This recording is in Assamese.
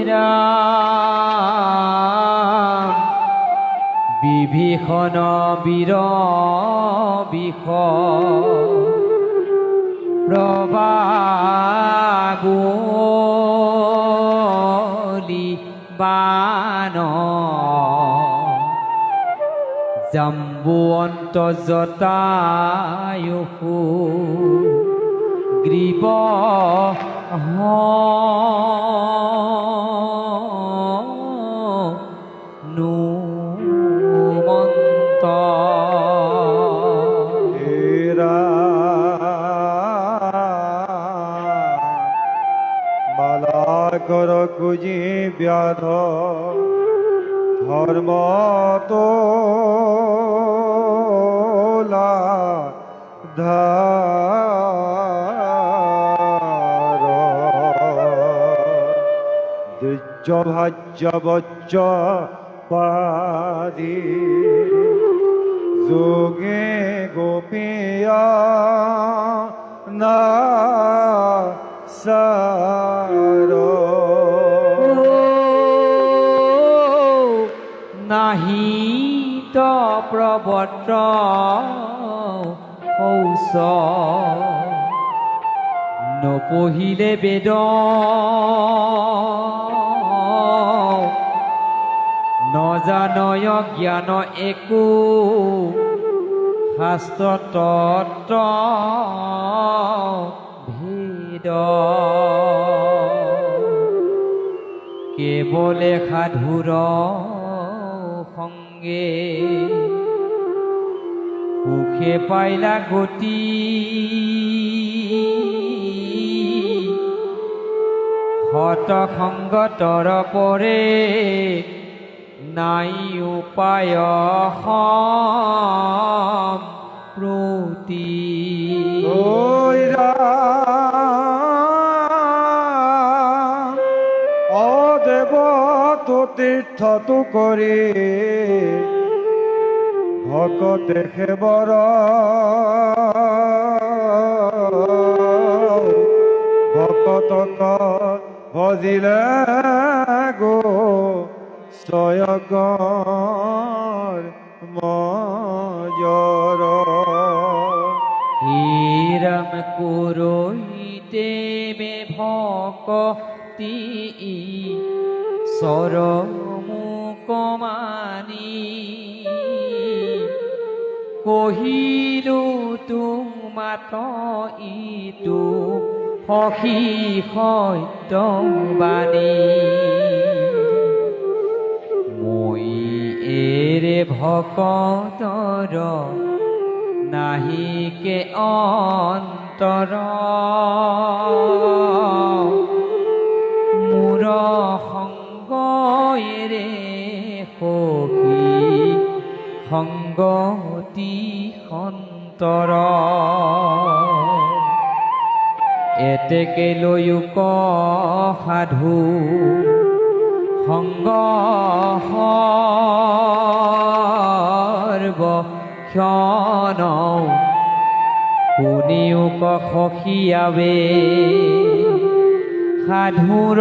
ৰাম বিভীষণ বীৰ বিষ প্ৰবাবলি বান জাম্বুৱন্ত জটায়ুষু গ্ৰীব নুমন্ত মালাকৰ কুজি ব্যাধ ধৰ্ম তোলা ধাৰ দ্বিজ ভাজ্য বজ্য পাদি যোগে গোপীয়া না সাৰ নাহিত প্ৰবৰ্ত শৌচ নপঢ়িলে বেদ নজানয় জ্ঞান একো শাস্ত্ৰ তত্ত্ব ভেদ কেৱলে সাধুৰ সঙ্গে সুখে পাইলা গতি হত সংগতৰ পৰে নাই উপায় সম্প্ৰতি অদেৱ তীৰ্থটো কৰি ভকতে সেবৰ ভকতক ভজিলে গো ছয়কৰ মজৰ হিৰম কুৰৈতে মে ভকতি চৰমুকমানি কহিলো তোমাত ইটো সখী সত্যবাণী মই এৰে ভকতৰ নাহিকে অন্তৰ মোৰ সংগৰে সখী সংগতি সন্তৰ এতেকে লৈক সাধু সংগ সৰ্বক্ষণ শুনিও সখীয়াবে সাধুৰ